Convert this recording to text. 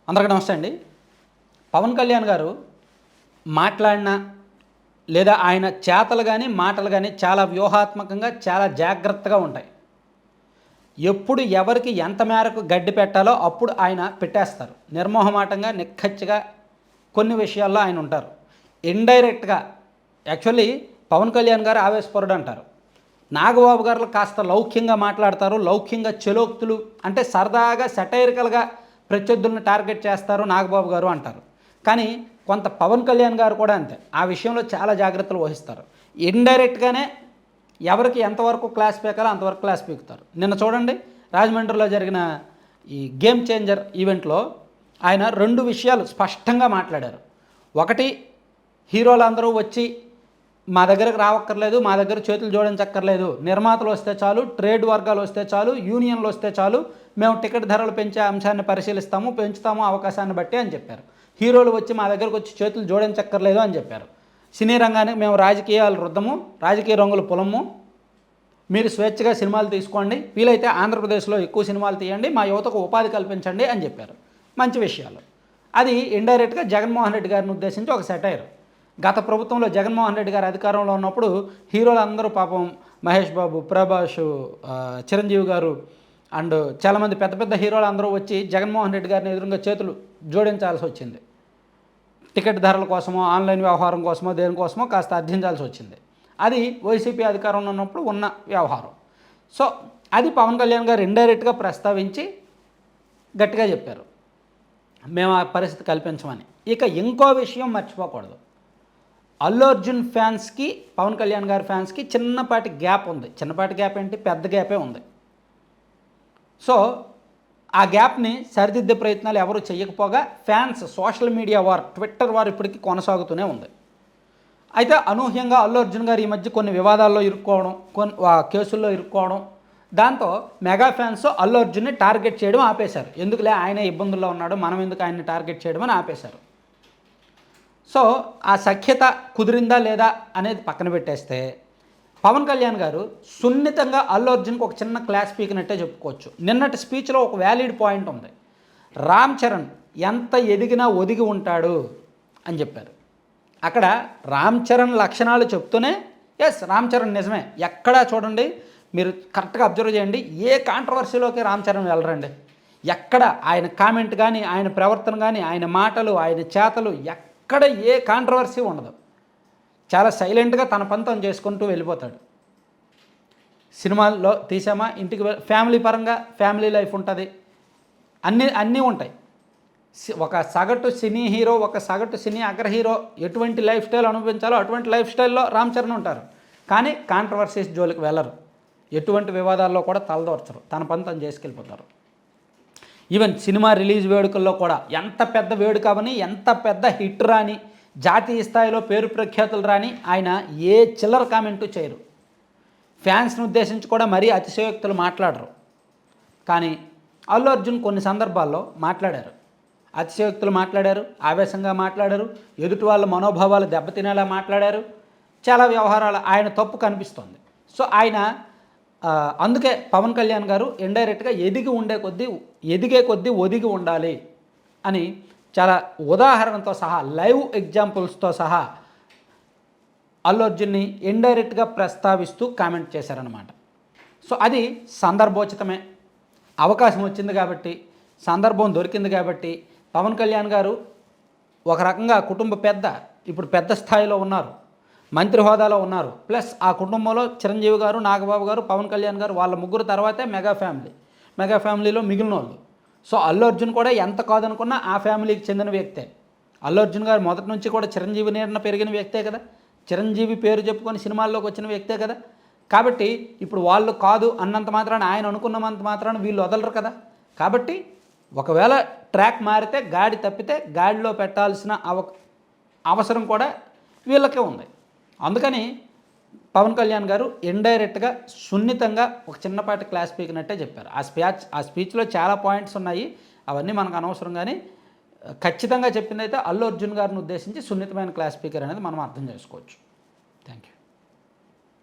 అందరికీ నమస్తే అండి. పవన్ కళ్యాణ్ గారు మాట్లాడిన లేదా ఆయన చేతలు కానీ మాటలు కానీ చాలా వ్యూహాత్మకంగా చాలా జాగ్రత్తగా ఉంటాయి. ఎప్పుడు ఎవరికి ఎంత మేరకు గడ్డి పెట్టాలో అప్పుడు ఆయన పెట్టేస్తారు. నిర్మోహమాటంగా నిక్కచ్చిగా కొన్ని విషయాల్లో ఆయన ఉంటారు. ఇండైరెక్ట్గా యాక్చువల్లీ పవన్ కళ్యాణ్ గారు ఆవేశపరుడు అంటారు. నాగబాబు గారు కాస్త లౌక్యంగా మాట్లాడతారు. లౌక్యంగా చెలోక్తులు అంటే సరదాగా సెటైరికల్గా ప్రత్యర్థులను టార్గెట్ చేస్తారు నాగబాబు గారు అంటారు. కానీ కొంత పవన్ కళ్యాణ్ గారు కూడా అంతే. ఆ విషయంలో చాలా జాగ్రత్తలు వహిస్తారు. ఇండైరెక్ట్గానే ఎవరికి ఎంతవరకు క్లాస్ పీకాలో అంతవరకు క్లాస్ పీకుతారు. నిన్న చూడండి, రాజమండ్రిలో జరిగిన ఈ గేమ్ చేంజర్ ఈవెంట్లో ఆయన 2 విషయాలు స్పష్టంగా మాట్లాడారు. ఒకటి, హీరోలందరూ వచ్చి మా దగ్గరకు రావక్కర్లేదు, మా దగ్గర చేతులు జోడించక్కర్లేదు, నిర్మాతలు వస్తే చాలు, ట్రేడ్ వర్గాలు వస్తే చాలు, యూనియన్లు వస్తే చాలు, మేము టికెట్ ధరలు పెంచే అంశాన్ని పరిశీలిస్తాము, పెంచుతాము అవకాశాన్ని బట్టి అని చెప్పారు. హీరోలు వచ్చి మా దగ్గరకు వచ్చి చేతులు జోడించక్కర్లేదు అని చెప్పారు. సినీ రంగానికి మేము రాజకీయాలు రుద్దము, రాజకీయ రంగులు పొలము, మీరు స్వేచ్ఛగా సినిమాలు తీసుకోండి, వీలైతే ఆంధ్రప్రదేశ్లో ఎక్కువ సినిమాలు తీయండి, మా యువతకు ఉపాధి కల్పించండి అని చెప్పారు. మంచి విషయాలు. అది ఇండైరెక్ట్గా జగన్మోహన్ రెడ్డి గారిని ఉద్దేశించి ఒక సెటైర్. గత ప్రభుత్వంలో జగన్మోహన్ రెడ్డి గారు అధికారంలో ఉన్నప్పుడు హీరోలు అందరూ పాపం మహేష్ బాబు, ప్రభాస్, చిరంజీవి గారు అండ్ చాలామంది పెద్ద పెద్ద హీరోలు అందరూ వచ్చి జగన్మోహన్ రెడ్డి గారిని ఎదురుగా చేతులు జోడించాల్సి వచ్చింది. టికెట్ ధరల కోసమో, ఆన్లైన్ వ్యవహారం కోసమో, దేనికోసమో కాస్త అర్థించాల్సి వచ్చింది. అది వైసీపీ అధికారంలో ఉన్నప్పుడు ఉన్న వ్యవహారం. సో అది పవన్ కళ్యాణ్ గారు ఇండైరెక్ట్గా ప్రస్తావించి గట్టిగా చెప్పారు, మేము ఆ పరిస్థితి కల్పించమని. ఇక ఇంకో విషయం మర్చిపోకూడదు. అల్లు అర్జున్ ఫ్యాన్స్కి పవన్ కళ్యాణ్ గారి ఫ్యాన్స్కి చిన్నపాటి గ్యాప్ ఉంది. చిన్నపాటి గ్యాప్ ఏంటి, పెద్ద గ్యాపే ఉంది. సో ఆ గ్యాప్ని సరిదిద్దే ప్రయత్నాలు ఎవరు చేయకపోగా fans social media war, Twitter వారు ఇప్పటికీ కొనసాగుతూనే ఉంది. అయితే అనూహ్యంగా అల్లు అర్జున్ గారు ఈ మధ్య కొన్ని వివాదాల్లో ఇరుక్కోవడం, కొన్ని కేసుల్లో ఇరుక్కోవడం, దాంతో మెగా ఫ్యాన్స్ అల్లు అర్జున్ని టార్గెట్ చేయడం ఆపేశారు. ఎందుకులే ఆయన ఇబ్బందుల్లో ఉన్నాడు, మనం ఎందుకు ఆయన్ని టార్గెట్ చేయడం అని ఆపేశారు. సో ఆ సఖ్యత కుదిరిందా లేదా అనేది పక్కన పెట్టేస్తే పవన్ కళ్యాణ్ గారు సున్నితంగా అల్లు అర్జున్కి ఒక చిన్న క్లాస్ పీకినట్టే చెప్పుకోవచ్చు. నిన్నటి స్పీచ్లో ఒక వ్యాలిడ్ పాయింట్ ఉంది. రామ్ చరణ్ ఎంత ఎదిగినా ఒదిగి ఉంటాడు అని చెప్పారు. అక్కడ రామ్ చరణ్ లక్షణాలు చెప్తూనే ఎస్ రామ్ చరణ్ నిజమే. ఎక్కడా చూడండి, మీరు కరెక్ట్గా అబ్జర్వ్ చేయండి, ఏ కాంట్రవర్సీలోకి రామ్ చరణ్ వెళ్ళరండి. ఎక్కడ ఆయన కామెంట్ కానీ, ఆయన ప్రవర్తన కానీ, ఆయన మాటలు, ఆయన చేతలు ఎక్కడ ఏ కాంట్రవర్సీ ఉండదు. చాలా సైలెంట్గా తన పని తను చేసుకుంటూ వెళ్ళిపోతాడు. సినిమాల్లో తీసామా, ఇంటికి ఫ్యామిలీ పరంగా ఫ్యామిలీ లైఫ్ ఉంటుంది, అన్నీ ఉంటాయి. ఒక సగటు సినీ హీరో, ఒక సగటు సినీ అగ్ర హీరో ఎటువంటి లైఫ్ స్టైల్ అనుభవించాలో అటువంటి లైఫ్ స్టైల్లో రామ్ చరణ్ ఉంటారు. కానీ కాంట్రవర్సీస్ జోలికి వెళ్ళరు, ఎటువంటి వివాదాల్లో కూడా తలదోర్చరు, తన పని తను చేసుకెళ్ళిపోతారు. ఈవెన్ సినిమా రిలీజ్ వేడుకల్లో కూడా ఎంత పెద్ద వేడుక అవని, ఎంత పెద్ద హిట్ రాని, జాతీయ స్థాయిలో పేరు ప్రఖ్యాతులు రాని ఆయన ఏ చిల్లర కామెంటు చేయరు. ఫ్యాన్స్ని ఉద్దేశించి కూడా మరీ అతిశయోక్తులు మాట్లాడరు. కానీ అల్లు అర్జున్ కొన్ని సందర్భాల్లో మాట్లాడారు, అతిశయోక్తులు మాట్లాడారు, ఆవేశంగా మాట్లాడారు, ఎదుటి వాళ్ళ మనోభావాలు దెబ్బతినేలా మాట్లాడారు. చాలా వ్యవహారాలు ఆయన తప్పు కనిపిస్తోంది. సో ఆయన అందుకే పవన్ కళ్యాణ్ గారు ఇండైరెక్ట్గా ఎదిగే కొద్దీ ఒదిగి ఉండాలి అని చాలా ఉదాహరణతో సహా, లైవ్ ఎగ్జాంపుల్స్తో సహా అల్లు అర్జున్ని ఇండైరెక్ట్గా ప్రస్తావిస్తూ కామెంట్ చేశారనమాట. సో అది సందర్భోచితమే. అవకాశం వచ్చింది కాబట్టి, సందర్భం దొరికింది కాబట్టి పవన్ కళ్యాణ్ గారు ఒక రకంగా కుటుంబ పెద్ద, ఇప్పుడు పెద్ద స్థాయిలో ఉన్నారు, మంత్రి హోదాలో ఉన్నారు. ప్లస్ ఆ కుటుంబంలో చిరంజీవి గారు, నాగబాబు గారు, పవన్ కళ్యాణ్ గారు, వాళ్ళ ముగ్గురు తర్వాతే మెగా ఫ్యామిలీలో మిగిలిన వాళ్ళు. సో అల్లు అర్జున్ కూడా ఎంత కాదనుకున్నా ఆ ఫ్యామిలీకి చెందిన వ్యక్తే. అల్లు అర్జున్ గారు మొదటి నుంచి కూడా చిరంజీవి నీడన పెరిగిన వ్యక్తే కదా, చిరంజీవి పేరు చెప్పుకొని సినిమాల్లోకి వచ్చిన వ్యక్తే కదా. కాబట్టి ఇప్పుడు వాళ్ళు కాదు అన్నంత మాత్రాన, ఆయన అనుకున్నంత మాత్రాన వీళ్ళు వదలరు కదా. కాబట్టి ఒకవేళ ట్రాక్ మారితే, గాడి తప్పితే గాడిలో పెట్టాల్సిన అవసరం కూడా వీళ్ళకే ఉంది. అందుకని పవన్ కళ్యాణ్ గారు ఇండైరెక్ట్గా సున్నితంగా ఒక చిన్నపాటి క్లాస్ పీకినట్టే చెప్పారు. ఆ స్పీచ్లో చాలా పాయింట్స్ ఉన్నాయి, అవన్నీ మనకు అనవసరం. కానీ ఖచ్చితంగా చెప్పిందైతే అల్లు అర్జున్ గారిని ఉద్దేశించి సున్నితమైన క్లాస్ స్పీకర్ అనేది మనం అర్థం చేసుకోవచ్చు. Thank you.